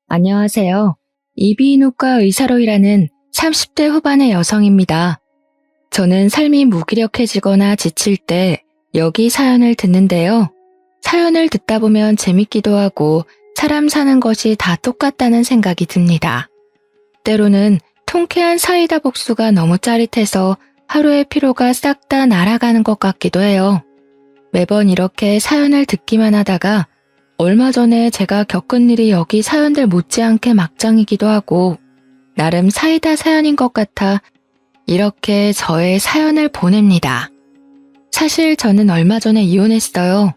안녕하세요. 이비인후과 의사로 일하는 30대 후반의 여성입니다. 저는 삶이 무기력해지거나 지칠 때 여기 사연을 듣는데요. 사연을 듣다 보면 재밌기도 하고 사람 사는 것이 다 똑같다는 생각이 듭니다. 때로는 통쾌한 사이다 복수가 너무 짜릿해서 하루의 피로가 싹 다 날아가는 것 같기도 해요. 매번 이렇게 사연을 듣기만 하다가 얼마 전에 제가 겪은 일이 여기 사연들 못지않게 막장이기도 하고 나름 사이다 사연인 것 같아 이렇게 저의 사연을 보냅니다. 사실 저는 얼마 전에 이혼했어요.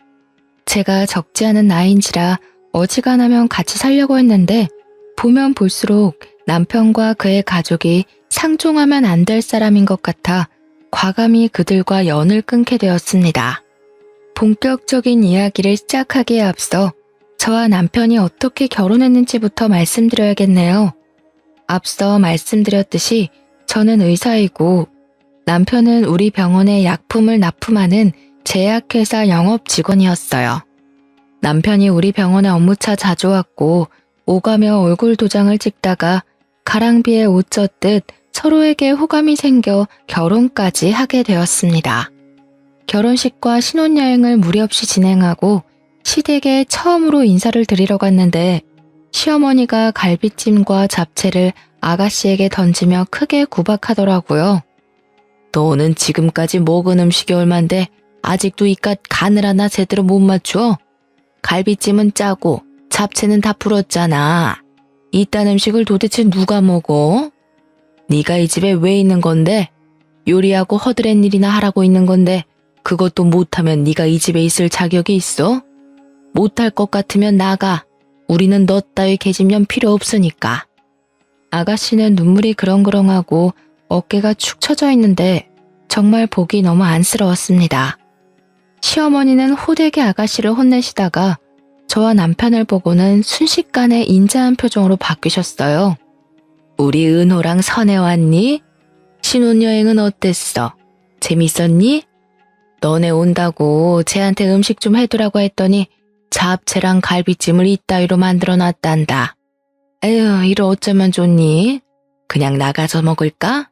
제가 적지 않은 나이인지라 어지간하면 같이 살려고 했는데 보면 볼수록 남편과 그의 가족이 상종하면 안 될 사람인 것 같아 과감히 그들과 연을 끊게 되었습니다. 본격적인 이야기를 시작하기에 앞서 저와 남편이 어떻게 결혼했는지부터 말씀드려야겠네요. 앞서 말씀드렸듯이 저는 의사이고 남편은 우리 병원에 약품을 납품하는 제약회사 영업 직원이었어요. 남편이 우리 병원에 업무차 자주 왔고 오가며 얼굴 도장을 찍다가 가랑비에 옷 젖듯 서로에게 호감이 생겨 결혼까지 하게 되었습니다. 결혼식과 신혼여행을 무리 없이 진행하고 시댁에 처음으로 인사를 드리러 갔는데 시어머니가 갈비찜과 잡채를 아가씨에게 던지며 크게 구박하더라고요. 너는 지금까지 먹은 음식이 얼만데 아직도 이깟 간을 하나 제대로 못 맞춰? 갈비찜은 짜고 잡채는 다 불었잖아. 이딴 음식을 도대체 누가 먹어? 네가 이 집에 왜 있는 건데? 요리하고 허드렛 일이나 하라고 있는 건데 그것도 못하면 네가 이 집에 있을 자격이 있어? 못할 것 같으면 나가. 우리는 너 따위 계집년 필요 없으니까. 아가씨는 눈물이 그렁그렁하고 어깨가 축 처져 있는데 정말 보기 너무 안쓰러웠습니다. 시어머니는 호되게 아가씨를 혼내시다가 저와 남편을 보고는 순식간에 인자한 표정으로 바뀌셨어요. 우리 은호랑 선해 왔니? 신혼여행은 어땠어? 재밌었니? 너네 온다고 쟤한테 음식 좀 해두라고 했더니 잡채랑 갈비찜을 이따위로 만들어놨단다. 에휴, 이를 어쩌면 좋니? 그냥 나가서 먹을까?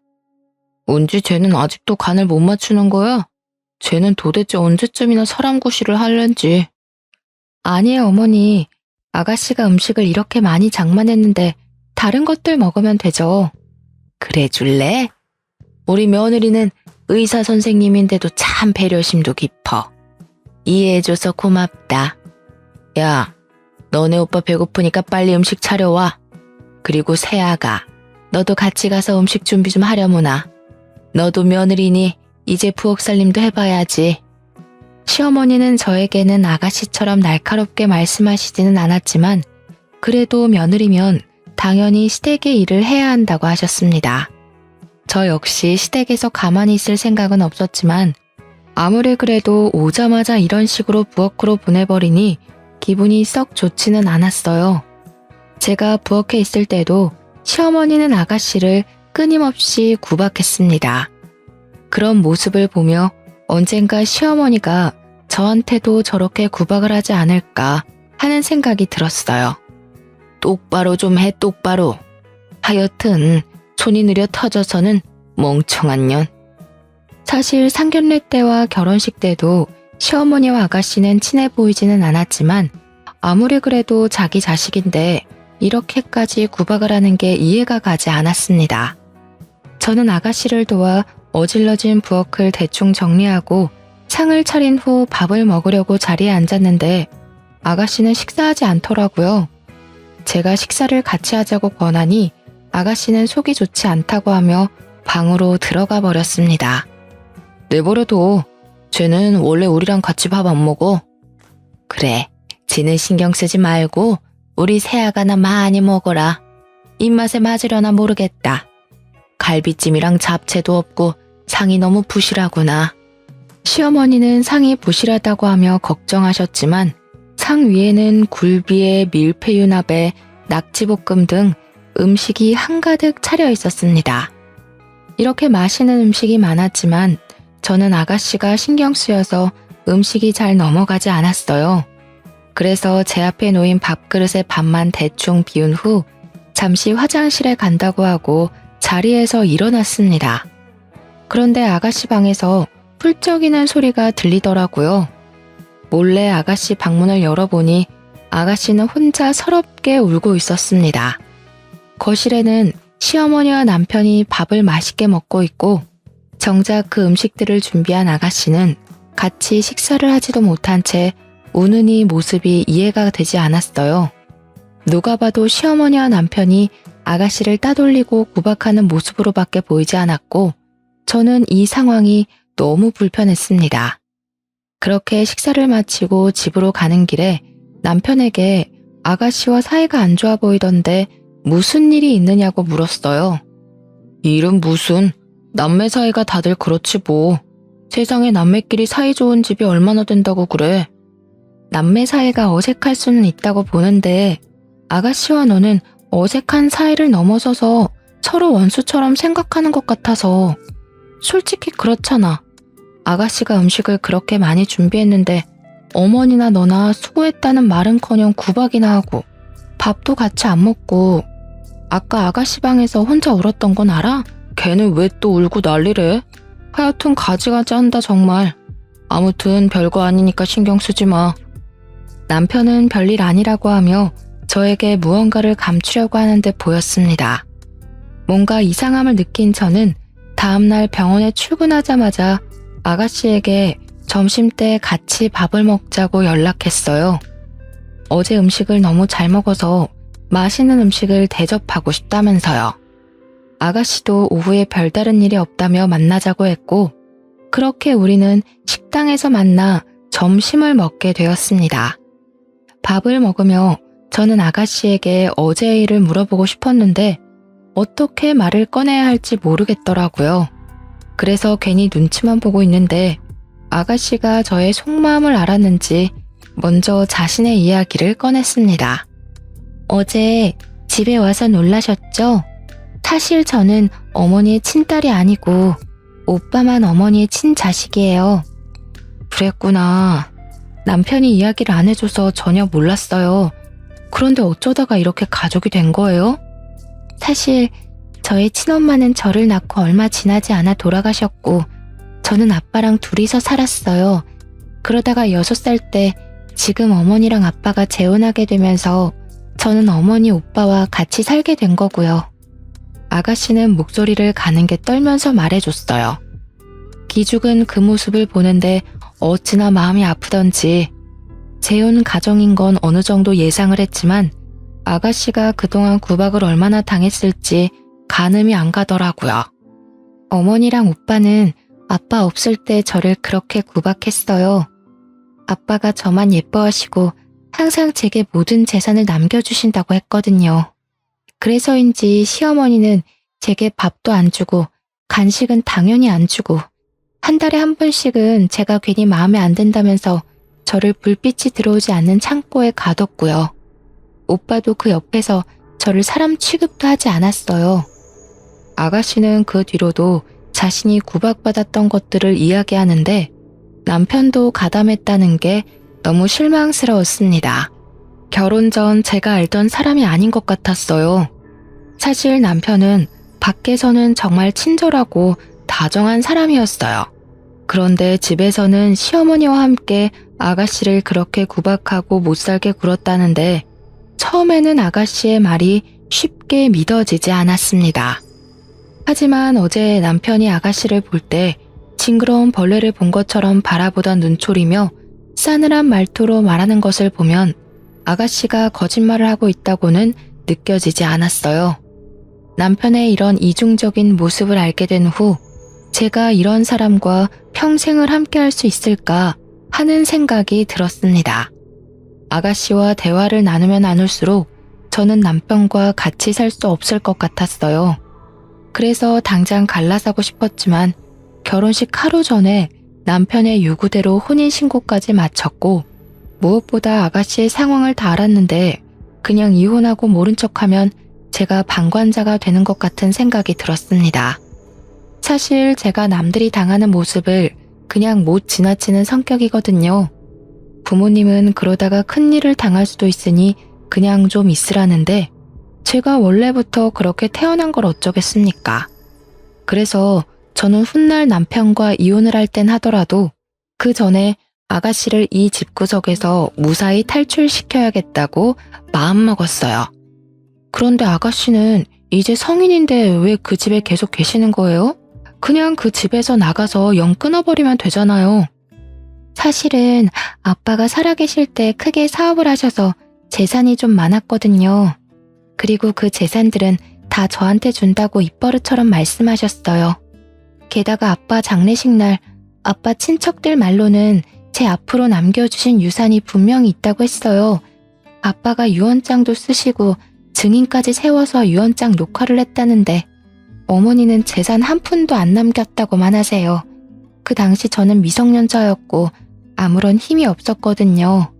언제 쟤는 아직도 간을 못 맞추는 거야? 쟤는 도대체 언제쯤이나 사람 구실을 할는지. 아니에요, 어머니. 아가씨가 음식을 이렇게 많이 장만했는데 다른 것들 먹으면 되죠. 그래 줄래? 우리 며느리는 의사 선생님인데도 참 배려심도 깊어. 이해해줘서 고맙다. 야, 너네 오빠 배고프니까 빨리 음식 차려와. 그리고 세아가, 너도 같이 가서 음식 준비 좀 하려무나. 너도 며느리니 이제 부엌살림도 해봐야지. 시어머니는 저에게는 아가씨처럼 날카롭게 말씀하시지는 않았지만 그래도 며느리면 당연히 시댁의 일을 해야 한다고 하셨습니다. 저 역시 시댁에서 가만히 있을 생각은 없었지만 아무리 그래도 오자마자 이런 식으로 부엌으로 보내버리니 기분이 썩 좋지는 않았어요. 제가 부엌에 있을 때도 시어머니는 아가씨를 끊임없이 구박했습니다. 그런 모습을 보며 언젠가 시어머니가 저한테도 저렇게 구박을 하지 않을까 하는 생각이 들었어요. 똑바로 좀 해, 똑바로. 하여튼 손이 느려 터져서는 멍청한 년. 사실 상견례 때와 결혼식 때도 시어머니와 아가씨는 친해 보이지는 않았지만 아무리 그래도 자기 자식인데 이렇게까지 구박을 하는 게 이해가 가지 않았습니다. 저는 아가씨를 도와 어질러진 부엌을 대충 정리하고 상을 차린 후 밥을 먹으려고 자리에 앉았는데 아가씨는 식사하지 않더라고요. 제가 식사를 같이 하자고 권하니 아가씨는 속이 좋지 않다고 하며 방으로 들어가 버렸습니다. 내버려둬. 쟤는 원래 우리랑 같이 밥 안 먹어. 그래, 쟤는 신경 쓰지 말고 우리 세아가나 많이 먹어라. 입맛에 맞으려나 모르겠다. 갈비찜이랑 잡채도 없고 상이 너무 부실하구나. 시어머니는 상이 부실하다고 하며 걱정하셨지만 상 위에는 굴비에 밀푀유나베, 낙지볶음 등 음식이 한가득 차려 있었습니다. 이렇게 맛있는 음식이 많았지만 저는 아가씨가 신경 쓰여서 음식이 잘 넘어가지 않았어요. 그래서 제 앞에 놓인 밥그릇에 밥만 대충 비운 후 잠시 화장실에 간다고 하고 자리에서 일어났습니다. 그런데 아가씨 방에서 훌쩍이는 소리가 들리더라고요. 몰래 아가씨 방문을 열어보니 아가씨는 혼자 서럽게 울고 있었습니다. 거실에는 시어머니와 남편이 밥을 맛있게 먹고 있고 정작 그 음식들을 준비한 아가씨는 같이 식사를 하지도 못한 채 우는 이 모습이 이해가 되지 않았어요. 누가 봐도 시어머니와 남편이 아가씨를 따돌리고 구박하는 모습으로밖에 보이지 않았고 저는 이 상황이 너무 불편했습니다. 그렇게 식사를 마치고 집으로 가는 길에 남편에게 아가씨와 사이가 안 좋아 보이던데 무슨 일이 있느냐고 물었어요. 일은 무슨, 남매 사이가 다들 그렇지 뭐. 세상에 남매끼리 사이 좋은 집이 얼마나 된다고 그래. 남매 사이가 어색할 수는 있다고 보는데 아가씨와 너는 어색한 사이를 넘어서서 서로 원수처럼 생각하는 것 같아서. 솔직히 그렇잖아. 아가씨가 음식을 그렇게 많이 준비했는데 어머니나 너나 수고했다는 말은커녕 구박이나 하고 밥도 같이 안 먹고. 아까 아가씨 방에서 혼자 울었던 건 알아? 걔는 왜 또 울고 난리래? 하여튼 가지가지 한다 정말. 아무튼 별거 아니니까 신경 쓰지 마. 남편은 별일 아니라고 하며 저에게 무언가를 감추려고 하는데 보였습니다. 뭔가 이상함을 느낀 저는 다음날 병원에 출근하자마자 아가씨에게 점심때 같이 밥을 먹자고 연락했어요. 어제 음식을 너무 잘 먹어서 맛있는 음식을 대접하고 싶다면서요. 아가씨도 오후에 별다른 일이 없다며 만나자고 했고 그렇게 우리는 식당에서 만나 점심을 먹게 되었습니다. 밥을 먹으며 저는 아가씨에게 어제의 일을 물어보고 싶었는데 어떻게 말을 꺼내야 할지 모르겠더라고요. 그래서 괜히 눈치만 보고 있는데 아가씨가 저의 속마음을 알았는지 먼저 자신의 이야기를 꺼냈습니다. 어제 집에 와서 놀라셨죠? 사실 저는 어머니의 친딸이 아니고 오빠만 어머니의 친자식이에요. 그랬구나. 남편이 이야기를 안 해줘서 전혀 몰랐어요. 그런데 어쩌다가 이렇게 가족이 된 거예요? 사실 저의 친엄마는 저를 낳고 얼마 지나지 않아 돌아가셨고 저는 아빠랑 둘이서 살았어요. 그러다가 6살 때 지금 어머니랑 아빠가 재혼하게 되면서 저는 어머니 오빠와 같이 살게 된 거고요. 아가씨는 목소리를 가는게 떨면서 말해줬어요. 기죽은 그 모습을 보는데 어찌나 마음이 아프던지. 재혼 가정인 건 어느 정도 예상을 했지만 아가씨가 그동안 구박을 얼마나 당했을지 가늠이 안 가더라고요. 어머니랑 오빠는 아빠 없을 때 저를 그렇게 구박했어요. 아빠가 저만 예뻐하시고 항상 제게 모든 재산을 남겨주신다고 했거든요. 그래서인지 시어머니는 제게 밥도 안 주고 간식은 당연히 안 주고 한 달에 한 번씩은 제가 괜히 마음에 안 든다면서 저를 불빛이 들어오지 않는 창고에 가뒀고요. 오빠도 그 옆에서 저를 사람 취급도 하지 않았어요. 아가씨는 그 뒤로도 자신이 구박받았던 것들을 이야기하는데 남편도 가담했다는 게 너무 실망스러웠습니다. 결혼 전 제가 알던 사람이 아닌 것 같았어요. 사실 남편은 밖에서는 정말 친절하고 다정한 사람이었어요. 그런데 집에서는 시어머니와 함께 아가씨를 그렇게 구박하고 못살게 굴었다는데 처음에는 아가씨의 말이 쉽게 믿어지지 않았습니다. 하지만 어제 남편이 아가씨를 볼 때 징그러운 벌레를 본 것처럼 바라보던 눈초리며 싸늘한 말투로 말하는 것을 보면 아가씨가 거짓말을 하고 있다고는 느껴지지 않았어요. 남편의 이런 이중적인 모습을 알게 된 후 제가 이런 사람과 평생을 함께 할 수 있을까 하는 생각이 들었습니다. 아가씨와 대화를 나누면 나눌수록 저는 남편과 같이 살 수 없을 것 같았어요. 그래서 당장 갈라서고 싶었지만 결혼식 하루 전에 남편의 요구대로 혼인신고까지 마쳤고 무엇보다 아가씨의 상황을 다 알았는데 그냥 이혼하고 모른 척하면 제가 방관자가 되는 것 같은 생각이 들었습니다. 사실 제가 남들이 당하는 모습을 그냥 못 지나치는 성격이거든요. 부모님은 그러다가 큰일을 당할 수도 있으니 그냥 좀 있으라는데 제가 원래부터 그렇게 태어난 걸 어쩌겠습니까? 그래서 저는 훗날 남편과 이혼을 할 땐 하더라도 그 전에 아가씨를 이 집구석에서 무사히 탈출시켜야겠다고 마음먹었어요. 그런데 아가씨는 이제 성인인데 왜 그 집에 계속 계시는 거예요? 그냥 그 집에서 나가서 영 끊어버리면 되잖아요. 사실은 아빠가 살아계실 때 크게 사업을 하셔서 재산이 좀 많았거든요. 그리고 그 재산들은 다 저한테 준다고 입버릇처럼 말씀하셨어요. 게다가 아빠 장례식 날 아빠 친척들 말로는 제 앞으로 남겨주신 유산이 분명히 있다고 했어요. 아빠가 유언장도 쓰시고 증인까지 세워서 유언장 녹화를 했다는데 어머니는 재산 한 푼도 안 남겼다고만 하세요. 그 당시 저는 미성년자였고 아무런 힘이 없었거든요.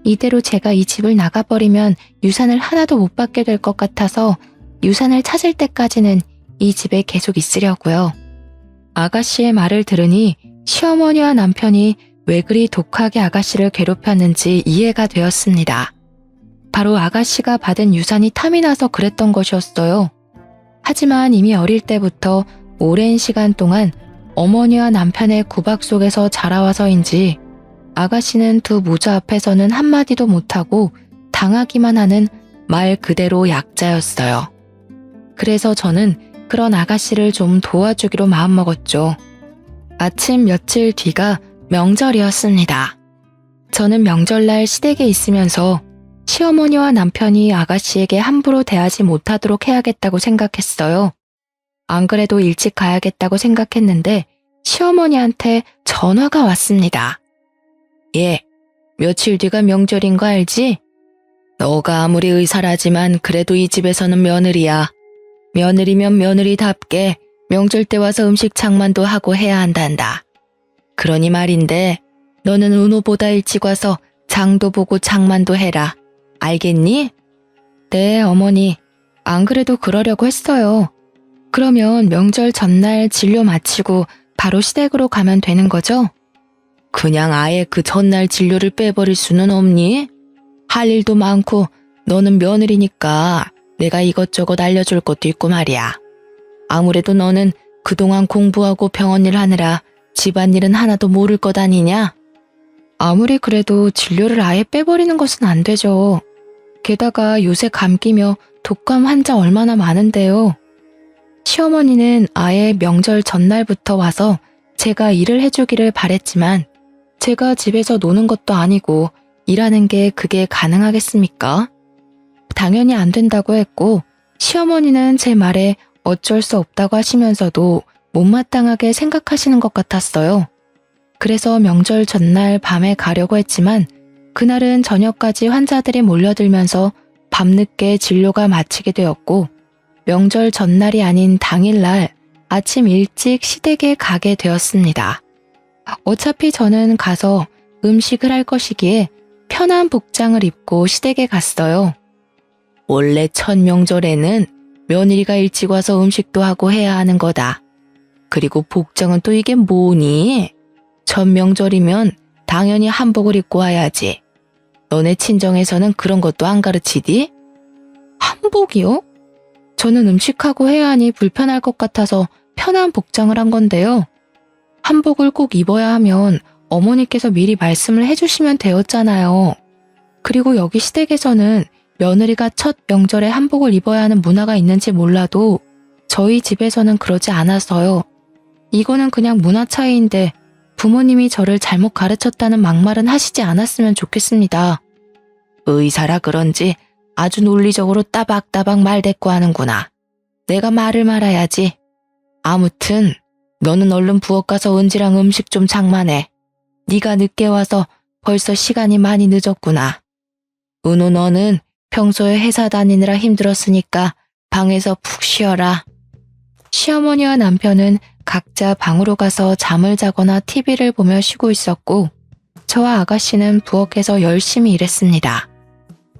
이대로 제가 이 집을 나가버리면 유산을 하나도 못 받게 될 것 같아서 유산을 찾을 때까지는 이 집에 계속 있으려고요. 아가씨의 말을 들으니 시어머니와 남편이 왜 그리 독하게 아가씨를 괴롭혔는지 이해가 되었습니다. 바로 아가씨가 받은 유산이 탐이 나서 그랬던 것이었어요. 하지만 이미 어릴 때부터 오랜 시간 동안 어머니와 남편의 구박 속에서 자라와서인지 아가씨는 두 모자 앞에서는 한마디도 못하고 당하기만 하는 말 그대로 약자였어요. 그래서 저는 그런 아가씨를 좀 도와주기로 마음먹었죠. 마침 며칠 뒤가 명절이었습니다. 저는 명절날 시댁에 있으면서 시어머니와 남편이 아가씨에게 함부로 대하지 못하도록 해야겠다고 생각했어요. 안 그래도 일찍 가야겠다고 생각했는데 시어머니한테 전화가 왔습니다. 예, 며칠 뒤가 명절인 거 알지? 너가 아무리 의사라지만 그래도 이 집에서는 며느리야. 며느리면 며느리답게 명절 때 와서 음식 장만도 하고 해야 한단다. 그러니 말인데 너는 은호보다 일찍 와서 장도 보고 장만도 해라. 알겠니? 네, 어머니. 안 그래도 그러려고 했어요. 그러면 명절 전날 진료 마치고 바로 시댁으로 가면 되는 거죠? 그냥 아예 그 전날 진료를 빼버릴 수는 없니? 할 일도 많고 너는 며느리니까 내가 이것저것 알려줄 것도 있고 말이야. 아무래도 너는 그동안 공부하고 병원 일 하느라 집안일은 하나도 모를 것 아니냐? 아무리 그래도 진료를 아예 빼버리는 것은 안 되죠. 게다가 요새 감기며 독감 환자 얼마나 많은데요. 시어머니는 아예 명절 전날부터 와서 제가 일을 해주기를 바랬지만 제가 집에서 노는 것도 아니고 일하는 게 그게 가능하겠습니까? 당연히 안 된다고 했고 시어머니는 제 말에 어쩔 수 없다고 하시면서도 못마땅하게 생각하시는 것 같았어요. 그래서 명절 전날 밤에 가려고 했지만 그날은 저녁까지 환자들이 몰려들면서 밤늦게 진료가 마치게 되었고 명절 전날이 아닌 당일날 아침 일찍 시댁에 가게 되었습니다. 어차피 저는 가서 음식을 할 것이기에 편한 복장을 입고 시댁에 갔어요. 원래 첫 명절에는 며느리가 일찍 와서 음식도 하고 해야 하는 거다. 그리고 복장은 또 이게 뭐니? 첫 명절이면 당연히 한복을 입고 와야지. 너네 친정에서는 그런 것도 안 가르치디? 한복이요? 저는 음식하고 해야 하니 불편할 것 같아서 편한 복장을 한 건데요. 한복을 꼭 입어야 하면 어머니께서 미리 말씀을 해주시면 되었잖아요. 그리고 여기 시댁에서는 며느리가 첫 명절에 한복을 입어야 하는 문화가 있는지 몰라도 저희 집에서는 그러지 않아서요. 이거는 그냥 문화 차이인데 부모님이 저를 잘못 가르쳤다는 막말은 하시지 않았으면 좋겠습니다. 의사라 그런지 아주 논리적으로 따박따박 말대꾸하는구나. 내가 말을 말아야지. 아무튼 너는 얼른 부엌 가서 은지랑 음식 좀 장만해. 네가 늦게 와서 벌써 시간이 많이 늦었구나. 은호 너는 평소에 회사 다니느라 힘들었으니까 방에서 푹 쉬어라. 시어머니와 남편은 각자 방으로 가서 잠을 자거나 TV를 보며 쉬고 있었고 저와 아가씨는 부엌에서 열심히 일했습니다.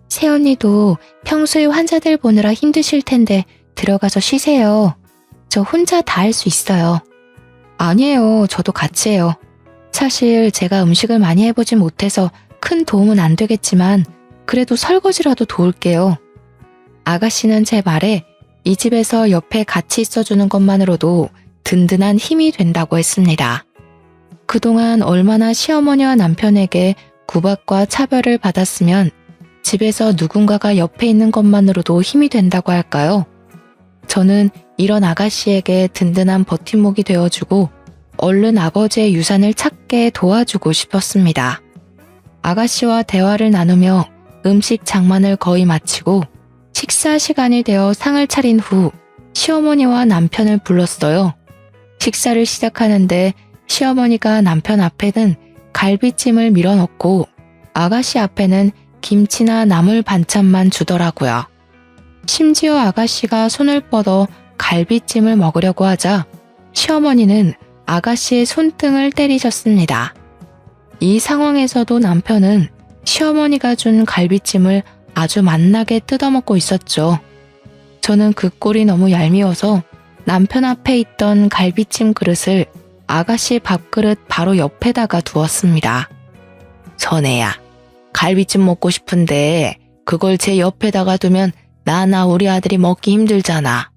새언니도 평소에 환자들 보느라 힘드실 텐데 들어가서 쉬세요. 저 혼자 다 할 수 있어요. 아니에요. 저도 같이 해요. 사실 제가 음식을 많이 해보진 못해서 큰 도움은 안 되겠지만 그래도 설거지라도 도울게요. 아가씨는 제 말에 이 집에서 옆에 같이 있어주는 것만으로도 든든한 힘이 된다고 했습니다. 그동안 얼마나 시어머니와 남편에게 구박과 차별을 받았으면 집에서 누군가가 옆에 있는 것만으로도 힘이 된다고 할까요? 저는 이런 아가씨에게 든든한 버팀목이 되어주고 얼른 아버지의 유산을 찾게 도와주고 싶었습니다. 아가씨와 대화를 나누며 음식 장만을 거의 마치고 식사 시간이 되어 상을 차린 후 시어머니와 남편을 불렀어요. 식사를 시작하는데 시어머니가 남편 앞에는 갈비찜을 밀어넣고 아가씨 앞에는 김치나 나물 반찬만 주더라고요. 심지어 아가씨가 손을 뻗어 갈비찜을 먹으려고 하자 시어머니는 아가씨의 손등을 때리셨습니다. 이 상황에서도 남편은 시어머니가 준 갈비찜을 아주 맛나게 뜯어먹고 있었죠. 저는 그 꼴이 너무 얄미워서 남편 앞에 있던 갈비찜 그릇을 아가씨 밥그릇 바로 옆에다가 두었습니다. 선혜야, 갈비찜 먹고 싶은데 그걸 제 옆에다가 두면 나나 우리 아들이 먹기 힘들잖아.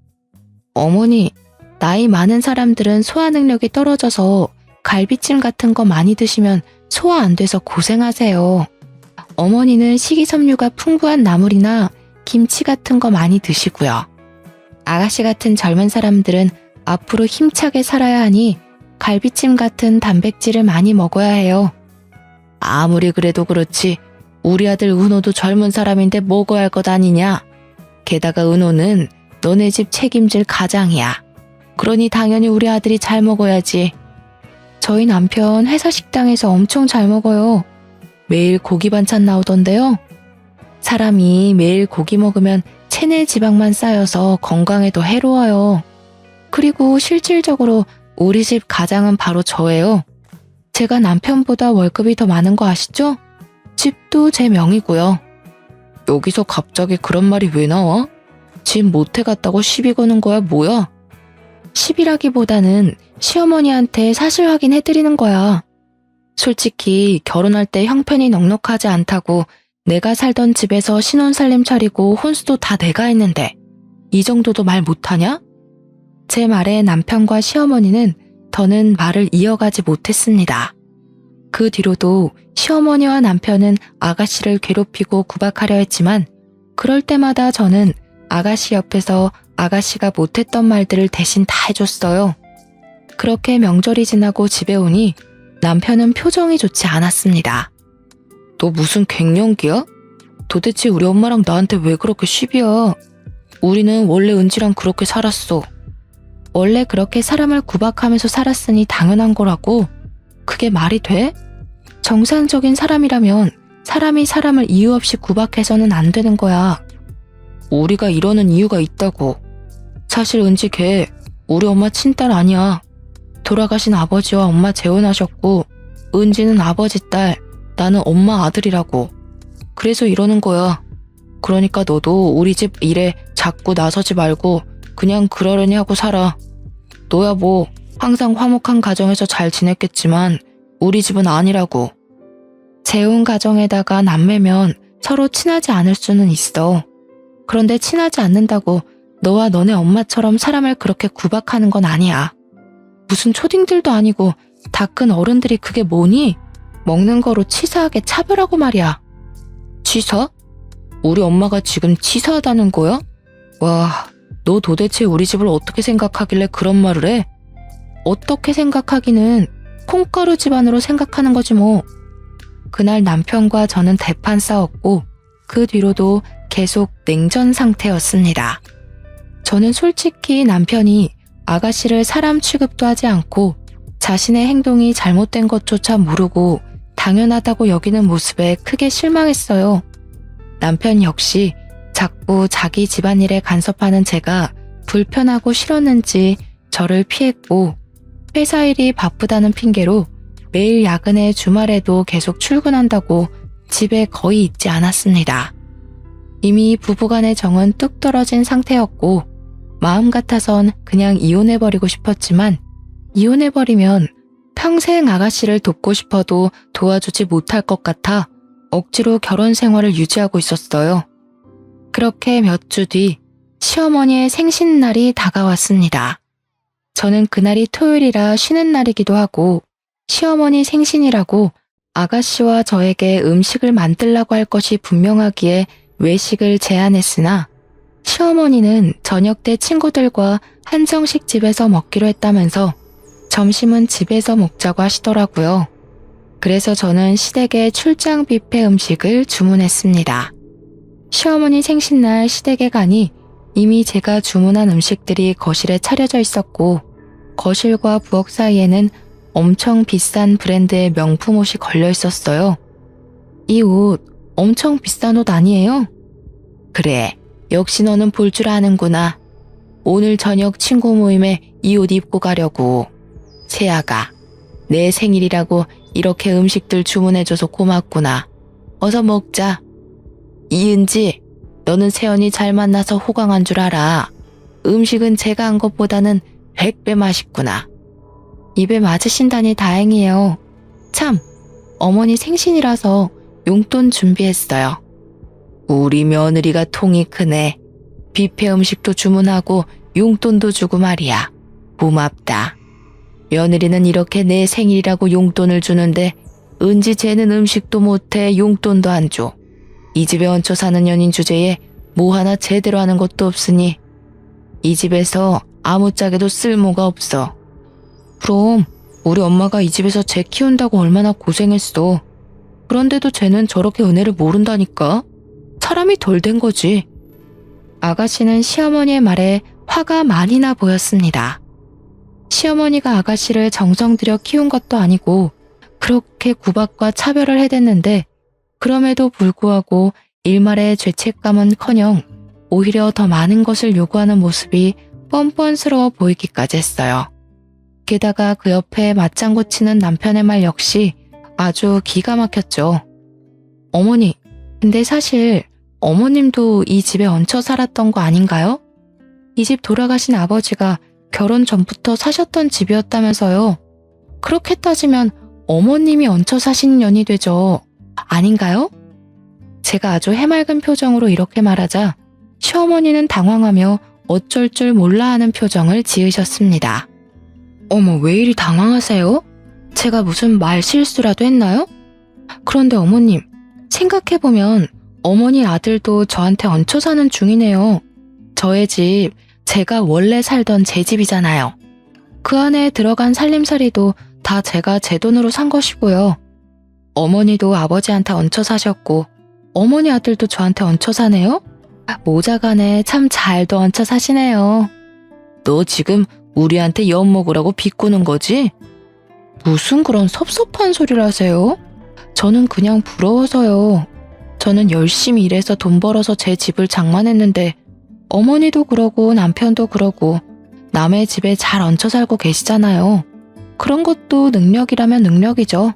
어머니, 나이 많은 사람들은 소화 능력이 떨어져서 갈비찜 같은 거 많이 드시면 소화 안 돼서 고생하세요. 어머니는 식이섬유가 풍부한 나물이나 김치 같은 거 많이 드시고요. 아가씨 같은 젊은 사람들은 앞으로 힘차게 살아야 하니 갈비찜 같은 단백질을 많이 먹어야 해요. 아무리 그래도 그렇지 우리 아들 은호도 젊은 사람인데 먹어야 할 것 아니냐. 게다가 은호는 너네 집 책임질 가장이야. 그러니 당연히 우리 아들이 잘 먹어야지. 저희 남편 회사 식당에서 엄청 잘 먹어요. 매일 고기 반찬 나오던데요. 사람이 매일 고기 먹으면 체내 지방만 쌓여서 건강에도 해로워요. 그리고 실질적으로 우리 집 가장은 바로 저예요. 제가 남편보다 월급이 더 많은 거 아시죠? 집도 제 명이고요. 여기서 갑자기 그런 말이 왜 나와? 집 못해 갔다고 시비 거는 거야 뭐야? 시비라기보다는 시어머니한테 사실 확인해드리는 거야. 솔직히 결혼할 때 형편이 넉넉하지 않다고 내가 살던 집에서 신혼살림 차리고 혼수도 다 내가 했는데 이 정도도 말 못하냐? 제 말에 남편과 시어머니는 더는 말을 이어가지 못했습니다. 그 뒤로도 시어머니와 남편은 아가씨를 괴롭히고 구박하려 했지만 그럴 때마다 저는 아가씨 옆에서 아가씨가 못했던 말들을 대신 다 해줬어요. 그렇게 명절이 지나고 집에 오니 남편은 표정이 좋지 않았습니다. 너 무슨 갱년기야? 도대체 우리 엄마랑 나한테 왜 그렇게 시비야? 우리는 원래 은지랑 그렇게 살았어. 원래 그렇게 사람을 구박하면서 살았으니 당연한 거라고. 그게 말이 돼? 정상적인 사람이라면 사람이 사람을 이유 없이 구박해서는 안 되는 거야. 우리가 이러는 이유가 있다고. 사실 은지 걔 우리 엄마 친딸 아니야. 돌아가신 아버지와 엄마 재혼하셨고 은지는 아버지 딸, 나는 엄마 아들이라고. 그래서 이러는 거야. 그러니까 너도 우리 집 일에 자꾸 나서지 말고 그냥 그러려니 하고 살아. 너야 뭐 항상 화목한 가정에서 잘 지냈겠지만 우리 집은 아니라고. 재혼 가정에다가 남매면 서로 친하지 않을 수는 있어. 그런데 친하지 않는다고 너와 너네 엄마처럼 사람을 그렇게 구박하는 건 아니야. 무슨 초딩들도 아니고 다 큰 어른들이 그게 뭐니? 먹는 거로 치사하게 차별하고 말이야. 치사? 우리 엄마가 지금 치사하다는 거야? 와, 너 도대체 우리 집을 어떻게 생각하길래 그런 말을 해? 어떻게 생각하기는 콩가루 집안으로 생각하는 거지 뭐. 그날 남편과 저는 대판 싸웠고 그 뒤로도 계속 냉전 상태였습니다. 저는 솔직히 남편이 아가씨를 사람 취급도 하지 않고 자신의 행동이 잘못된 것조차 모르고 당연하다고 여기는 모습에 크게 실망했어요. 남편 역시 자꾸 자기 집안일에 간섭하는 제가 불편하고 싫었는지 저를 피했고 회사 일이 바쁘다는 핑계로 매일 야근에 주말에도 계속 출근한다고 집에 거의 있지 않았습니다. 이미 부부간의 정은 뚝 떨어진 상태였고 마음 같아선 그냥 이혼해버리고 싶었지만 이혼해버리면 평생 아가씨를 돕고 싶어도 도와주지 못할 것 같아 억지로 결혼 생활을 유지하고 있었어요. 그렇게 몇 주 뒤 시어머니의 생신날이 다가왔습니다. 저는 그날이 토요일이라 쉬는 날이기도 하고 시어머니 생신이라고 아가씨와 저에게 음식을 만들라고 할 것이 분명하기에 외식을 제안했으나 시어머니는 저녁 때 친구들과 한정식 집에서 먹기로 했다면서 점심은 집에서 먹자고 하시더라고요. 그래서 저는 시댁에 출장 뷔페 음식을 주문했습니다. 시어머니 생신날 시댁에 가니 이미 제가 주문한 음식들이 거실에 차려져 있었고 거실과 부엌 사이에는 엄청 비싼 브랜드의 명품 옷이 걸려 있었어요. 이 옷 엄청 비싼 옷 아니에요? 그래, 역시 너는 볼 줄 아는구나. 오늘 저녁 친구 모임에 이 옷 입고 가려고. 세아가, 내 생일이라고 이렇게 음식들 주문해줘서 고맙구나. 어서 먹자. 이은지, 너는 세연이 잘 만나서 호강한 줄 알아. 음식은 제가 한 것보다는 100배 맛있구나. 입에 맞으신다니 다행이에요. 참, 어머니 생신이라서 용돈 준비했어요. 우리 며느리가 통이 크네. 뷔페 음식도 주문하고 용돈도 주고 말이야. 고맙다. 며느리는 이렇게 내 생일이라고 용돈을 주는데 은지 쟤는 음식도 못해 용돈도 안 줘. 이 집에 얹혀 사는 연인 주제에 뭐 하나 제대로 하는 것도 없으니 이 집에서 아무짝에도 쓸모가 없어. 그럼 우리 엄마가 이 집에서 쟤 키운다고 얼마나 고생했어. 그런데도 쟤는 저렇게 은혜를 모른다니까. 사람이 덜 된 거지. 아가씨는 시어머니의 말에 화가 많이 나 보였습니다. 시어머니가 아가씨를 정성 들여 키운 것도 아니고 그렇게 구박과 차별을 해댔는데 그럼에도 불구하고 일말의 죄책감은커녕 오히려 더 많은 것을 요구하는 모습이 뻔뻔스러워 보이기까지 했어요. 게다가 그 옆에 맞장구 치는 남편의 말 역시 아주 기가 막혔죠. 어머니, 근데 사실 어머님도 이 집에 얹혀 살았던 거 아닌가요? 이 집 돌아가신 아버지가 결혼 전부터 사셨던 집이었다면서요. 그렇게 따지면 어머님이 얹혀 사신 년이 되죠. 아닌가요? 제가 아주 해맑은 표정으로 이렇게 말하자 시어머니는 당황하며 어쩔 줄 몰라 하는 표정을 지으셨습니다. 어머, 왜 이리 당황하세요? 제가 무슨 말 실수라도 했나요? 그런데 어머님, 생각해보면 어머니 아들도 저한테 얹혀 사는 중이네요. 저의 집, 제가 원래 살던 제 집이잖아요. 그 안에 들어간 살림살이도 다 제가 제 돈으로 산 것이고요. 어머니도 아버지한테 얹혀 사셨고 어머니 아들도 저한테 얹혀 사네요? 모자간에 참 잘도 얹혀 사시네요. 너 지금 우리한테 엿먹으라고 비꼬는 거지? 무슨 그런 섭섭한 소리를 하세요? 저는 그냥 부러워서요. 저는 열심히 일해서 돈 벌어서 제 집을 장만했는데 어머니도 그러고 남편도 그러고 남의 집에 잘 얹혀 살고 계시잖아요. 그런 것도 능력이라면 능력이죠.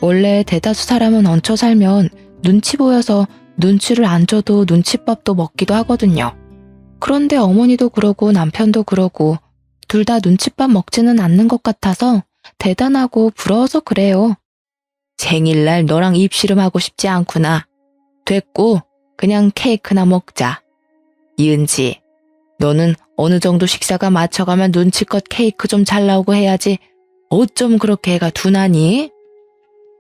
원래 대다수 사람은 얹혀 살면 눈치 보여서 눈치를 안 줘도 눈칫밥도 먹기도 하거든요. 그런데 어머니도 그러고 남편도 그러고 둘 다 눈칫밥 먹지는 않는 것 같아서 대단하고 부러워서 그래요. 생일날 너랑 입씨름하고 싶지 않구나. 됐고 그냥 케이크나 먹자. 이은지, 너는 어느 정도 식사가 맞춰가면 눈치껏 케이크 좀 잘 나오고 해야지 어쩜 그렇게 애가 둔하니?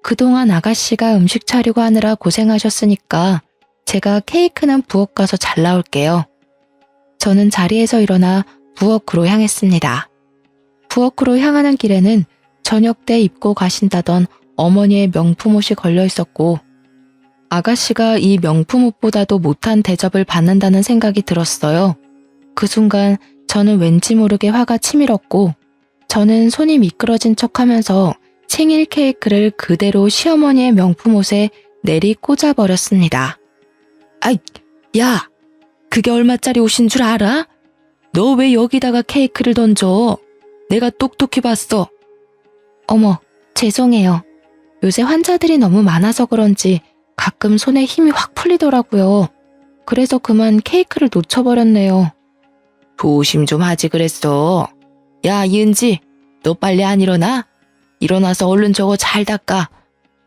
그동안 아가씨가 음식 차리고 하느라 고생하셨으니까 제가 케이크는 부엌 가서 잘 나올게요. 저는 자리에서 일어나 부엌으로 향했습니다. 부엌으로 향하는 길에는 저녁 때 입고 가신다던 어머니의 명품 옷이 걸려 있었고 아가씨가 이 명품 옷보다도 못한 대접을 받는다는 생각이 들었어요. 그 순간 저는 왠지 모르게 화가 치밀었고 저는 손이 미끄러진 척하면서 생일 케이크를 그대로 시어머니의 명품 옷에 내리 꽂아버렸습니다. 아이, 야! 그게 얼마짜리 옷인 줄 알아? 너 왜 여기다가 케이크를 던져? 내가 똑똑히 봤어. 어머, 죄송해요. 요새 환자들이 너무 많아서 그런지 가끔 손에 힘이 확 풀리더라고요. 그래서 그만 케이크를 놓쳐버렸네요. 조심 좀 하지 그랬어. 야, 이은지, 너 빨리 안 일어나? 일어나서 얼른 저거 잘 닦아.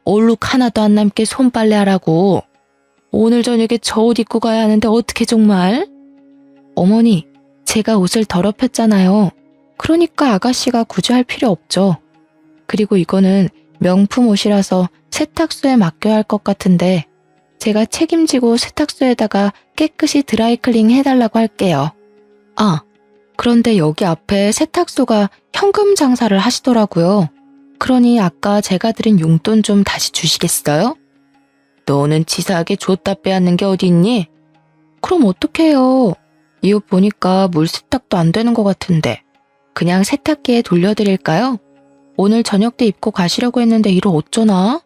얼룩 하나도 안 남게 손빨래 하라고. 오늘 저녁에 저 옷 입고 가야 하는데 어떻게 정말? 어머니, 제가 옷을 더럽혔잖아요. 그러니까 아가씨가 굳이 할 필요 없죠. 그리고 이거는 명품 옷이라서 세탁소에 맡겨야 할 것 같은데 제가 책임지고 세탁소에다가 깨끗이 드라이클닝 해달라고 할게요. 아, 그런데 여기 앞에 세탁소가 현금 장사를 하시더라고요. 그러니 아까 제가 드린 용돈 좀 다시 주시겠어요? 너는 치사하게 줬다 빼앗는 게 어디 있니? 그럼 어떡해요? 이 옷 보니까 물 세탁도 안 되는 것 같은데 그냥 세탁기에 돌려드릴까요? 오늘 저녁 때 입고 가시려고 했는데 이를 어쩌나?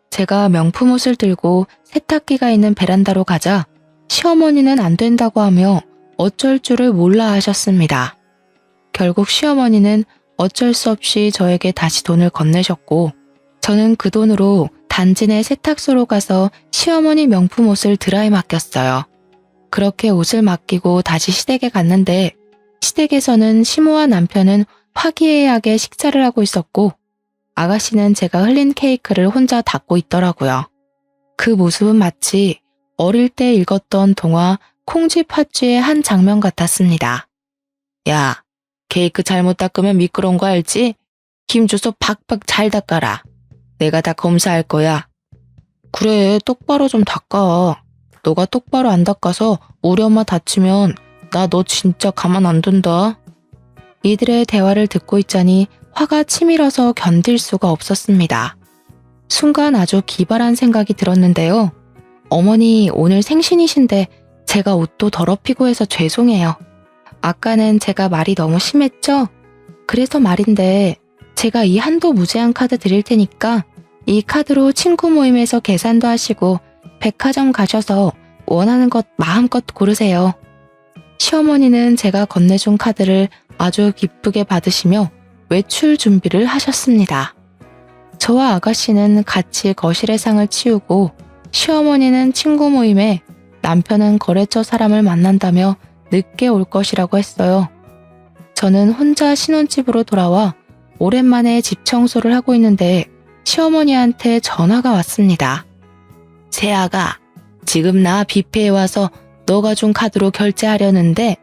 제가 명품 옷을 들고 세탁기가 있는 베란다로 가자 시어머니는 안 된다고 하며 어쩔 줄을 몰라 하셨습니다. 결국 시어머니는 어쩔 수 없이 저에게 다시 돈을 건네셨고 저는 그 돈으로 단지 내 세탁소로 가서 시어머니 명품 옷을 드라이 맡겼어요. 그렇게 옷을 맡기고 다시 시댁에 갔는데 시댁에서는 시모와 남편은 화기애애하게 식사를 하고 있었고 아가씨는 제가 흘린 케이크를 혼자 닦고 있더라고요. 그 모습은 마치 어릴 때 읽었던 동화 콩쥐팥쥐의 한 장면 같았습니다. 야, 케이크 잘못 닦으면 미끄러운 거 알지? 힘줘서 박박 잘 닦아라. 내가 다 검사할 거야. 그래, 똑바로 좀 닦아. 너가 똑바로 안 닦아서 우리 엄마 다치면 나 너 진짜 가만 안 둔다. 이들의 대화를 듣고 있자니 화가 치밀어서 견딜 수가 없었습니다. 순간 아주 기발한 생각이 들었는데요. 어머니, 오늘 생신이신데 제가 옷도 더럽히고 해서 죄송해요. 아까는 제가 말이 너무 심했죠? 그래서 말인데 제가 이 한도 무제한 카드 드릴 테니까 이 카드로 친구 모임에서 계산도 하시고 백화점 가셔서 원하는 것 마음껏 고르세요. 시어머니는 제가 건네준 카드를 아주 기쁘게 받으시며 외출 준비를 하셨습니다. 저와 아가씨는 같이 거실의 상을 치우고 시어머니는 친구 모임에 남편은 거래처 사람을 만난다며 늦게 올 것이라고 했어요. 저는 혼자 신혼집으로 돌아와 오랜만에 집 청소를 하고 있는데 시어머니한테 전화가 왔습니다. 새아가, 지금 나 뷔페에 와서 너가 준 카드로 결제하려는데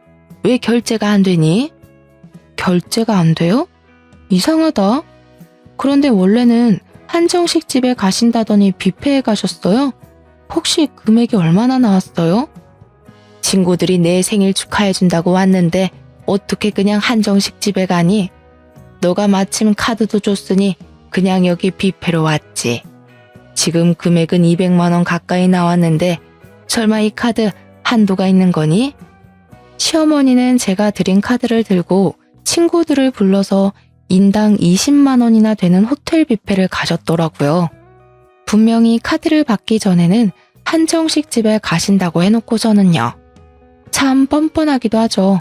왜 결제가 안 되니? 결제가 안 돼요? 이상하다. 그런데 원래는 한정식 집에 가신다더니 뷔페에 가셨어요? 혹시 금액이 얼마나 나왔어요? 친구들이 내 생일 축하해준다고 왔는데 어떻게 그냥 한정식 집에 가니? 너가 마침 카드도 줬으니 그냥 여기 뷔페로 왔지. 지금 금액은 200만 원 가까이 나왔는데 설마 이 카드 한도가 있는 거니? 시어머니는 제가 드린 카드를 들고 친구들을 불러서 인당 20만 원이나 되는 호텔 뷔페를 가셨더라고요. 분명히 카드를 받기 전에는 한정식 집에 가신다고 해놓고서는요. 참 뻔뻔하기도 하죠.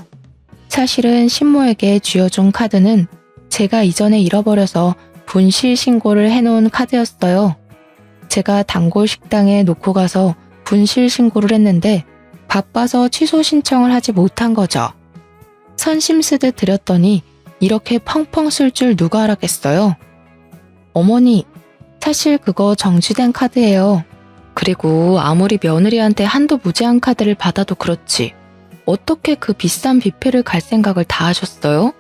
사실은 신모에게 쥐어준 카드는 제가 이전에 잃어버려서 분실 신고를 해놓은 카드였어요. 제가 단골 식당에 놓고 가서 분실 신고를 했는데 바빠서 취소 신청을 하지 못한 거죠. 선심 쓰듯 드렸더니 이렇게 펑펑 쓸 줄 누가 알았겠어요? 어머니, 사실 그거 정지된 카드예요. 그리고 아무리 며느리한테 한도 무제한 카드를 받아도 그렇지 어떻게 그 비싼 뷔페를 갈 생각을 다 하셨어요?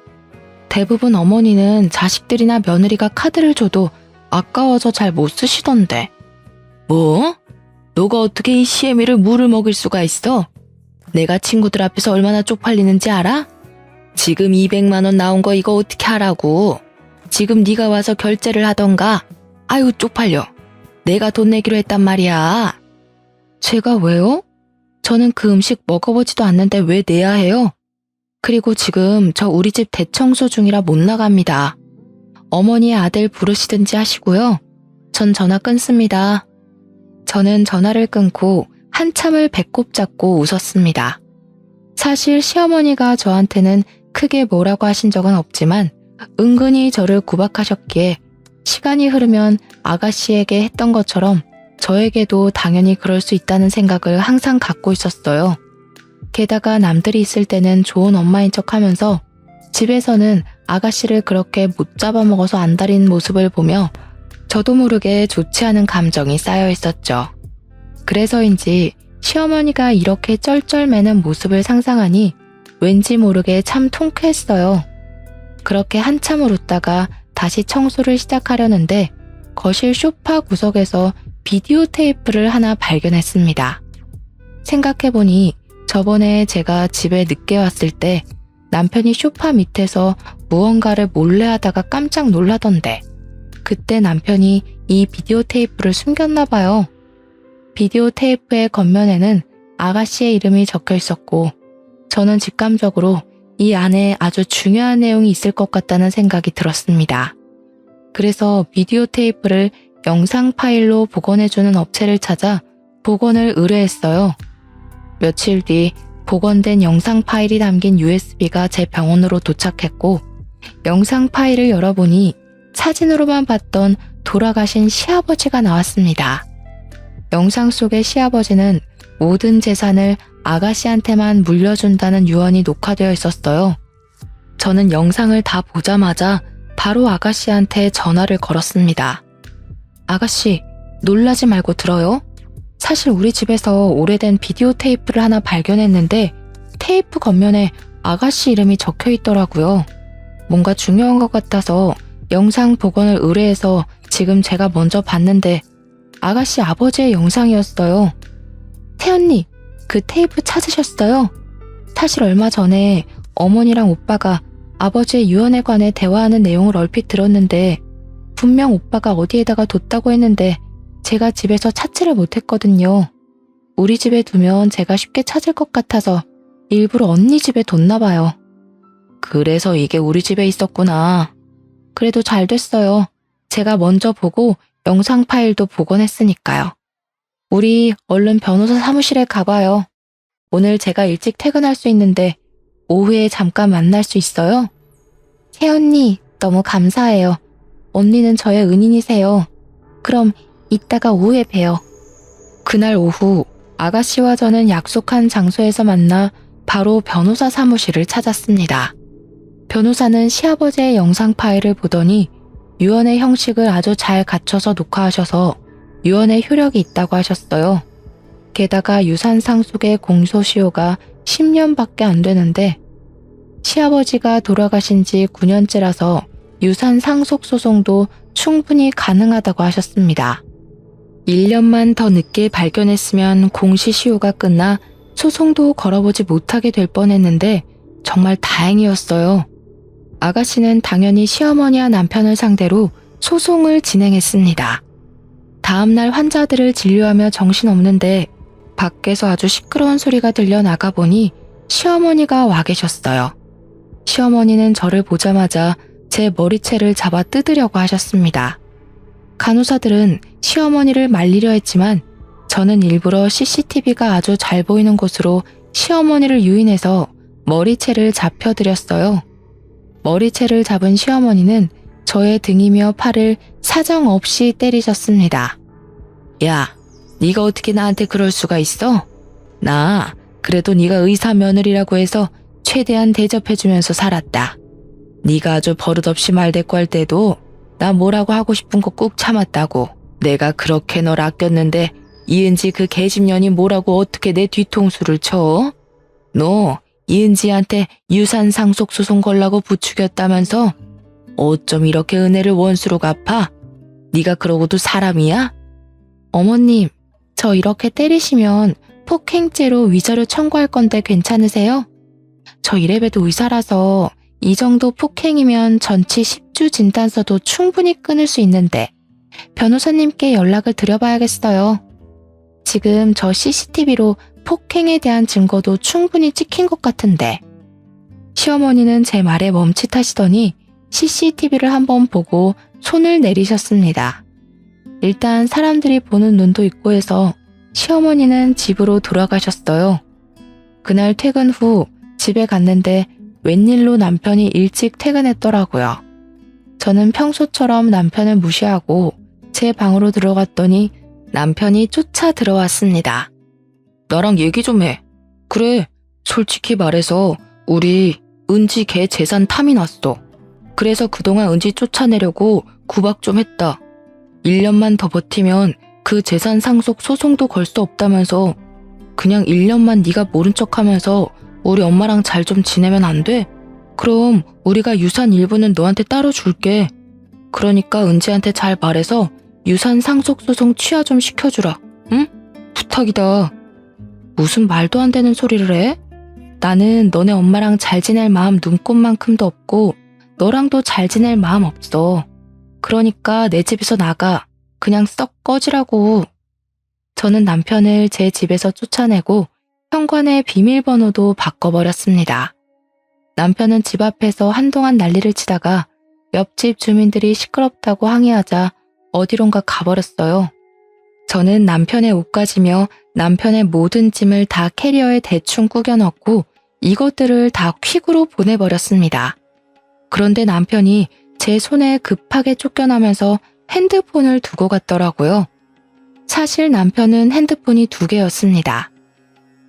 대부분 어머니는 자식들이나 며느리가 카드를 줘도 아까워서 잘 못 쓰시던데. 뭐? 너가 어떻게 이 시애미를 물을 먹일 수가 있어? 내가 친구들 앞에서 얼마나 쪽팔리는지 알아? 지금 200만 원 나온 거 이거 어떻게 하라고? 지금 네가 와서 결제를 하던가. 아유 쪽팔려. 내가 돈 내기로 했단 말이야. 제가 왜요? 저는 그 음식 먹어보지도 않는데 왜 내야 해요? 그리고 지금 저 우리 집 대청소 중이라 못 나갑니다. 어머니의 아들 부르시든지 하시고요. 전 전화 끊습니다. 저는 전화를 끊고 한참을 배꼽 잡고 웃었습니다. 사실 시어머니가 저한테는 크게 뭐라고 하신 적은 없지만 은근히 저를 구박하셨기에 시간이 흐르면 아가씨에게 했던 것처럼 저에게도 당연히 그럴 수 있다는 생각을 항상 갖고 있었어요. 게다가 남들이 있을 때는 좋은 엄마인 척하면서 집에서는 아가씨를 그렇게 못 잡아먹어서 안달인 모습을 보며 저도 모르게 좋지 않은 감정이 쌓여 있었죠. 그래서인지 시어머니가 이렇게 쩔쩔매는 모습을 상상하니 왠지 모르게 참 통쾌했어요. 그렇게 한참을 웃다가 다시 청소를 시작하려는데 거실 소파 구석에서 비디오 테이프를 하나 발견했습니다. 생각해보니 저번에 제가 집에 늦게 왔을 때 남편이 소파 밑에서 무언가를 몰래 하다가 깜짝 놀라던데 그때 남편이 이 비디오 테이프를 숨겼나 봐요. 비디오 테이프의 겉면에는 아가씨의 이름이 적혀 있었고 저는 직감적으로 이 안에 아주 중요한 내용이 있을 것 같다는 생각이 들었습니다. 그래서 비디오 테이프를 영상 파일로 복원해주는 업체를 찾아 복원을 의뢰했어요. 며칠 뒤 복원된 영상 파일이 담긴 USB가 제 병원으로 도착했고 영상 파일을 열어보니 사진으로만 봤던 돌아가신 시아버지가 나왔습니다. 영상 속의 시아버지는 모든 재산을 아가씨한테만 물려준다는 유언이 녹화되어 있었어요. 저는 영상을 다 보자마자 바로 아가씨한테 전화를 걸었습니다. 아가씨, 놀라지 말고 들어요. 사실 우리 집에서 오래된 비디오 테이프를 하나 발견했는데 테이프 겉면에 아가씨 이름이 적혀 있더라고요. 뭔가 중요한 것 같아서 영상 복원을 의뢰해서 지금 제가 먼저 봤는데 아가씨 아버지의 영상이었어요. 태연님, 그 테이프 찾으셨어요? 사실 얼마 전에 어머니랑 오빠가 아버지의 유언에 관해 대화하는 내용을 얼핏 들었는데 분명 오빠가 어디에다가 뒀다고 했는데 제가 집에서 찾지를 못했거든요. 우리 집에 두면 제가 쉽게 찾을 것 같아서 일부러 언니 집에 뒀나 봐요. 그래서 이게 우리 집에 있었구나. 그래도 잘 됐어요. 제가 먼저 보고 영상 파일도 복원했으니까요. 우리 얼른 변호사 사무실에 가봐요. 오늘 제가 일찍 퇴근할 수 있는데 오후에 잠깐 만날 수 있어요? 태연니, 너무 감사해요. 언니는 저의 은인이세요. 그럼 이따가 오후에 봬요. 그날 오후 아가씨와 저는 약속한 장소에서 만나 바로 변호사 사무실을 찾았습니다. 변호사는 시아버지의 영상 파일을 보더니 유언의 형식을 아주 잘 갖춰서 녹화하셔서 유언의 효력이 있다고 하셨어요. 게다가 유산 상속의 공소시효가 10년밖에 안 되는데 시아버지가 돌아가신 지 9년째라서 유산 상속 소송도 충분히 가능하다고 하셨습니다. 1년만 더 늦게 발견했으면 공시시효가 끝나 소송도 걸어보지 못하게 될 뻔했는데 정말 다행이었어요. 아가씨는 당연히 시어머니와 남편을 상대로 소송을 진행했습니다. 다음날 환자들을 진료하며 정신없는데 밖에서 아주 시끄러운 소리가 들려 나가보니 시어머니가 와 계셨어요. 시어머니는 저를 보자마자 제 머리채를 잡아 뜯으려고 하셨습니다. 간호사들은 시어머니를 말리려 했지만 저는 일부러 CCTV가 아주 잘 보이는 곳으로 시어머니를 유인해서 머리채를 잡혀드렸어요. 머리채를 잡은 시어머니는 저의 등이며 팔을 사정없이 때리셨습니다. 야, 네가 어떻게 나한테 그럴 수가 있어? 나 그래도 네가 의사 며느리라고 해서 최대한 대접해주면서 살았다. 네가 아주 버릇없이 말대꾸할 때도 나 뭐라고 하고 싶은 거 꾹 참았다고. 내가 그렇게 널 아꼈는데 이은지 그 계집년이 뭐라고 어떻게 내 뒤통수를 쳐? 너 이은지한테 유산 상속 소송 걸라고 부추겼다면서? 어쩜 이렇게 은혜를 원수로 갚아? 네가 그러고도 사람이야? 어머님, 저 이렇게 때리시면 폭행죄로 위자료 청구할 건데 괜찮으세요? 저 이래봬도 의사라서 이 정도 폭행이면 전치 10주 진단서도 충분히 끊을 수 있는데 변호사님께 연락을 드려봐야겠어요. 지금 저 CCTV로 폭행에 대한 증거도 충분히 찍힌 것 같은데. 시어머니는 제 말에 멈칫하시더니 CCTV를 한번 보고 손을 내리셨습니다. 일단 사람들이 보는 눈도 있고 해서 시어머니는 집으로 돌아가셨어요. 그날 퇴근 후 집에 갔는데 웬일로 남편이 일찍 퇴근했더라고요. 저는 평소처럼 남편을 무시하고 제 방으로 들어갔더니 남편이 쫓아 들어왔습니다. 나랑 얘기 좀 해. 그래, 솔직히 말해서 우리 은지 걔 재산 탐이 났어. 그래서 그동안 은지 쫓아내려고 구박 좀 했다. 1년만 더 버티면 그 재산 상속 소송도 걸 수 없다면서 그냥 1년만 네가 모른 척하면서 우리 엄마랑 잘 좀 지내면 안 돼? 그럼 우리가 유산 일부는 너한테 따로 줄게. 그러니까 은지한테 잘 말해서 유산 상속 소송 취하 좀 시켜주라. 응? 부탁이다. 무슨 말도 안 되는 소리를 해? 나는 너네 엄마랑 잘 지낼 마음 눈꼽만큼도 없고 너랑도 잘 지낼 마음 없어. 그러니까 내 집에서 나가. 그냥 썩 꺼지라고. 저는 남편을 제 집에서 쫓아내고 현관의 비밀번호도 바꿔버렸습니다. 남편은 집 앞에서 한동안 난리를 치다가 옆집 주민들이 시끄럽다고 항의하자 어디론가 가버렸어요. 저는 남편의 옷가지며 남편의 모든 짐을 다 캐리어에 대충 꾸겨 넣고 이것들을 다 퀵으로 보내버렸습니다. 그런데 남편이 제 손에 급하게 쫓겨나면서 핸드폰을 두고 갔더라고요. 사실 남편은 핸드폰이 2개였습니다.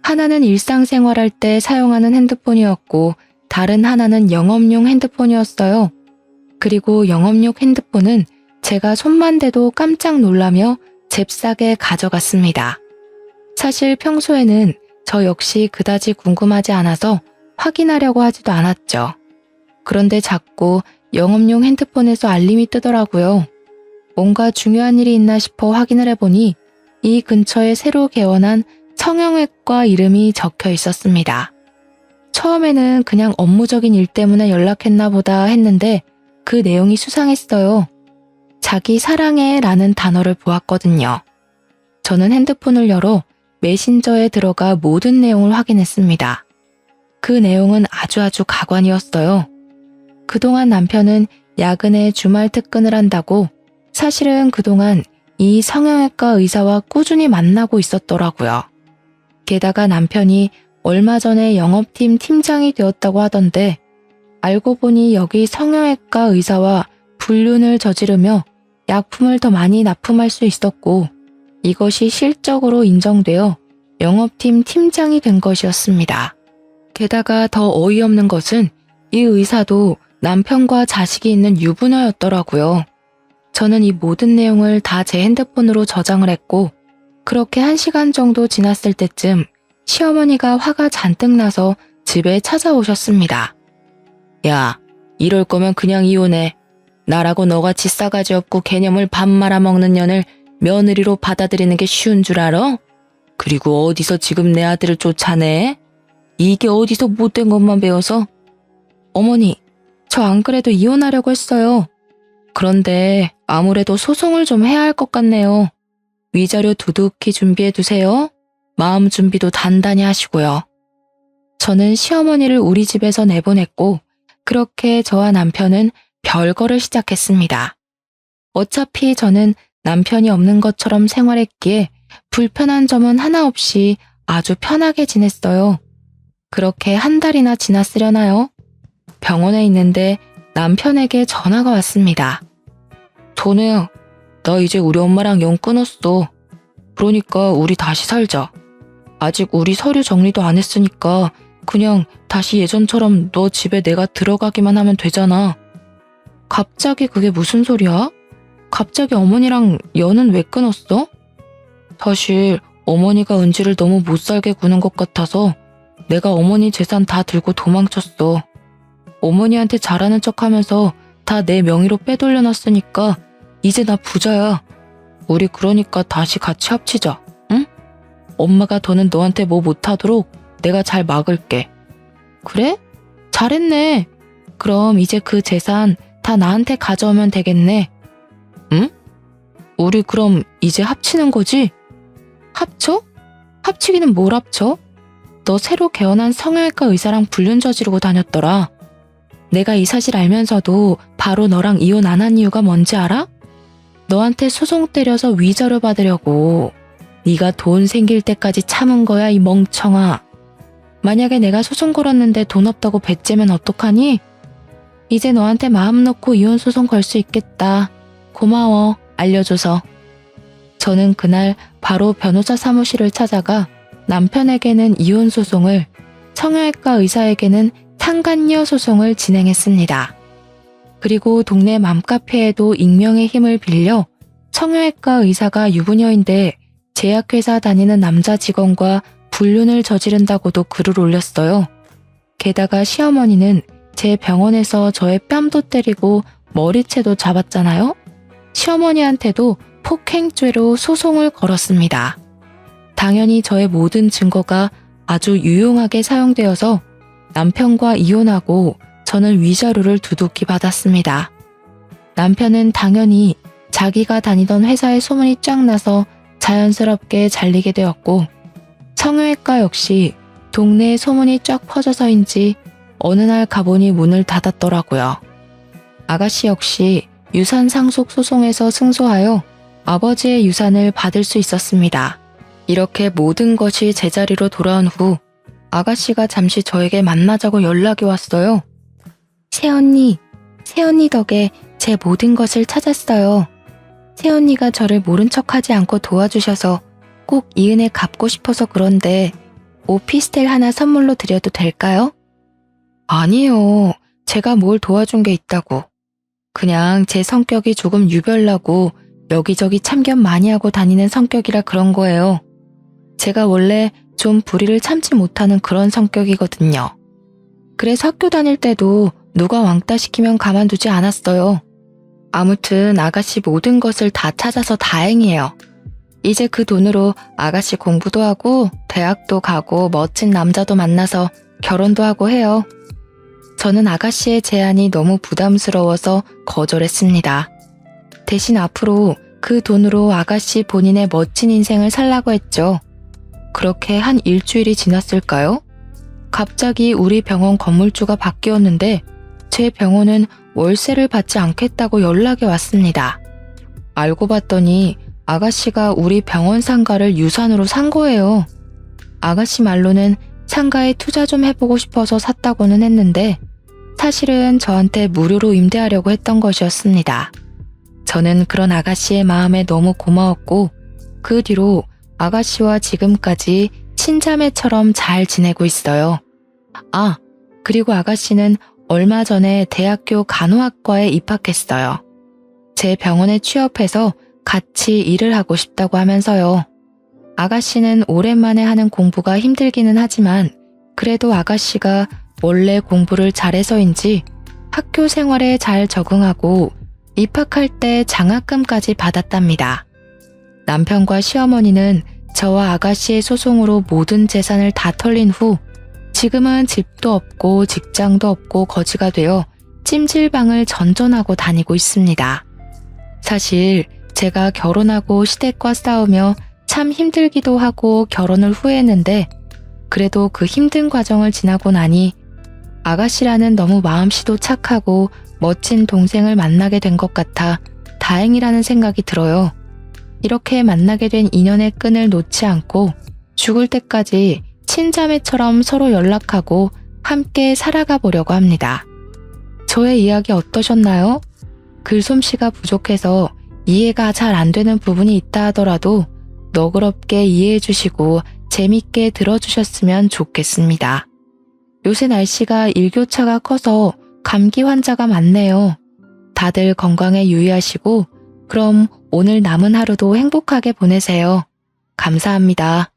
하나는 일상생활할 때 사용하는 핸드폰이었고 다른 하나는 영업용 핸드폰이었어요. 그리고 영업용 핸드폰은 제가 손만 대도 깜짝 놀라며 잽싸게 가져갔습니다. 사실 평소에는 저 역시 그다지 궁금하지 않아서 확인하려고 하지도 않았죠. 그런데 자꾸 영업용 핸드폰에서 알림이 뜨더라고요. 뭔가 중요한 일이 있나 싶어 확인을 해보니 이 근처에 새로 개원한 성형외과 이름이 적혀 있었습니다. 처음에는 그냥 업무적인 일 때문에 연락했나 보다 했는데 그 내용이 수상했어요. 자기 사랑해 라는 단어를 보았거든요. 저는 핸드폰을 열어 메신저에 들어가 모든 내용을 확인했습니다. 그 내용은 아주 가관이었어요. 그동안 남편은 야근에 주말 특근을 한다고 사실은 그동안 이 성형외과 의사와 꾸준히 만나고 있었더라고요. 게다가 남편이 얼마 전에 영업팀 팀장이 되었다고 하던데 알고 보니 여기 성형외과 의사와 불륜을 저지르며 약품을 더 많이 납품할 수 있었고 이것이 실적으로 인정되어 영업팀 팀장이 된 것이었습니다. 게다가 더 어이없는 것은 이 의사도 남편과 자식이 있는 유부녀였더라고요. 저는 이 모든 내용을 다 제 핸드폰으로 저장을 했고 그렇게 1시간 정도 지났을 때쯤 시어머니가 화가 잔뜩 나서 집에 찾아오셨습니다. 야, 이럴 거면 그냥 이혼해. 나라고 너같이 싸가지 없고 개념을 밥 말아먹는 년을 며느리로 받아들이는 게 쉬운 줄 알아? 그리고 어디서 지금 내 아들을 쫓아내? 이게 어디서 못된 것만 배워서? 어머니, 저 안 그래도 이혼하려고 했어요. 그런데 아무래도 소송을 좀 해야 할 것 같네요. 위자료 두둑히 준비해 두세요. 마음 준비도 단단히 하시고요. 저는 시어머니를 우리 집에서 내보냈고 그렇게 저와 남편은 별거를 시작했습니다. 어차피 저는 남편이 없는 것처럼 생활했기에 불편한 점은 하나 없이 아주 편하게 지냈어요. 그렇게 한 달이나 지났으려나요? 병원에 있는데 남편에게 전화가 왔습니다. 전우야, 나 이제 우리 엄마랑 영 끊었어. 그러니까 우리 다시 살자. 아직 우리 서류 정리도 안 했으니까 그냥 다시 예전처럼 너 집에 내가 들어가기만 하면 되잖아. 갑자기 그게 무슨 소리야? 갑자기 어머니랑 연은 왜 끊었어? 사실 어머니가 은지를 너무 못살게 구는 것 같아서 내가 어머니 재산 다 들고 도망쳤어. 어머니한테 잘하는 척하면서 다 내 명의로 빼돌려놨으니까 이제 나 부자야. 우리 그러니까 다시 같이 합치자. 응? 엄마가 더는 너한테 뭐 못하도록 내가 잘 막을게. 그래? 잘했네. 그럼 이제 그 재산 다 나한테 가져오면 되겠네. 응? 우리 그럼 이제 합치는 거지? 합쳐? 합치기는 뭘 합쳐? 너 새로 개원한 성형외과 의사랑 불륜 저지르고 다녔더라. 내가 이 사실 알면서도 바로 너랑 이혼 안 한 이유가 뭔지 알아? 너한테 소송 때려서 위자료 받으려고. 네가 돈 생길 때까지 참은 거야, 이 멍청아. 만약에 내가 소송 걸었는데 돈 없다고 배째면 어떡하니? 이제 너한테 마음 놓고 이혼 소송 걸 수 있겠다. 고마워, 알려줘서. 저는 그날 바로 변호사 사무실을 찾아가 남편에게는 이혼 소송을, 성형외과 의사에게는 상간녀 소송을 진행했습니다. 그리고 동네 맘카페에도 익명의 힘을 빌려 성형외과 의사가 유부녀인데 제약회사 다니는 남자 직원과 불륜을 저지른다고도 글을 올렸어요. 게다가 시어머니는 제 병원에서 저의 뺨도 때리고 머리채도 잡았잖아요. 시어머니한테도 폭행죄로 소송을 걸었습니다. 당연히 저의 모든 증거가 아주 유용하게 사용되어서 남편과 이혼하고 저는 위자료를 두둑히 받았습니다. 남편은 당연히 자기가 다니던 회사의 소문이 쫙 나서 자연스럽게 잘리게 되었고, 성형외과 역시 동네에 소문이 쫙 퍼져서인지 어느 날 가보니 문을 닫았더라고요. 아가씨 역시 유산 상속 소송에서 승소하여 아버지의 유산을 받을 수 있었습니다. 이렇게 모든 것이 제자리로 돌아온 후 아가씨가 잠시 저에게 만나자고 연락이 왔어요. 새언니 덕에 제 모든 것을 찾았어요. 새언니가 저를 모른 척하지 않고 도와주셔서 꼭 이 은혜 갚고 싶어서 그런데 오피스텔 하나 선물로 드려도 될까요? 아니요. 제가 뭘 도와준 게 있다고. 그냥 제 성격이 조금 유별나고 여기저기 참견 많이 하고 다니는 성격이라 그런 거예요. 제가 원래 좀 불의를 참지 못하는 그런 성격이거든요. 그래서 학교 다닐 때도 누가 왕따 시키면 가만두지 않았어요. 아무튼 아가씨 모든 것을 다 찾아서 다행이에요. 이제 그 돈으로 아가씨 공부도 하고 대학도 가고 멋진 남자도 만나서 결혼도 하고 해요. 저는 아가씨의 제안이 너무 부담스러워서 거절했습니다. 대신 앞으로 그 돈으로 아가씨 본인의 멋진 인생을 살라고 했죠. 그렇게 한 일주일이 지났을까요? 갑자기 우리 병원 건물주가 바뀌었는데 제 병원은 월세를 받지 않겠다고 연락이 왔습니다. 알고 봤더니 아가씨가 우리 병원 상가를 유산으로 산 거예요. 아가씨 말로는 상가에 투자 좀 해보고 싶어서 샀다고는 했는데 사실은 저한테 무료로 임대하려고 했던 것이었습니다. 저는 그런 아가씨의 마음에 너무 고마웠고 그 뒤로 아가씨와 지금까지 친자매처럼 잘 지내고 있어요. 아, 그리고 아가씨는 얼마 전에 대학교 간호학과에 입학했어요. 제 병원에 취업해서 같이 일을 하고 싶다고 하면서요. 아가씨는 오랜만에 하는 공부가 힘들기는 하지만 그래도 아가씨가 원래 공부를 잘해서인지 학교 생활에 잘 적응하고 입학할 때 장학금까지 받았답니다. 남편과 시어머니는 저와 아가씨의 소송으로 모든 재산을 다 털린 후 지금은 집도 없고 직장도 없고 거지가 되어 찜질방을 전전하고 다니고 있습니다. 사실 제가 결혼하고 시댁과 싸우며 참 힘들기도 하고 결혼을 후회했는데 그래도 그 힘든 과정을 지나고 나니 아가씨라는 너무 마음씨도 착하고 멋진 동생을 만나게 된 것 같아 다행이라는 생각이 들어요. 이렇게 만나게 된 인연의 끈을 놓지 않고 죽을 때까지 친자매처럼 서로 연락하고 함께 살아가 보려고 합니다. 저의 이야기 어떠셨나요? 글솜씨가 부족해서 이해가 잘 안 되는 부분이 있다 하더라도 너그럽게 이해해 주시고 재밌게 들어주셨으면 좋겠습니다. 요새 날씨가 일교차가 커서 감기 환자가 많네요. 다들 건강에 유의하시고 그럼 오늘 남은 하루도 행복하게 보내세요. 감사합니다.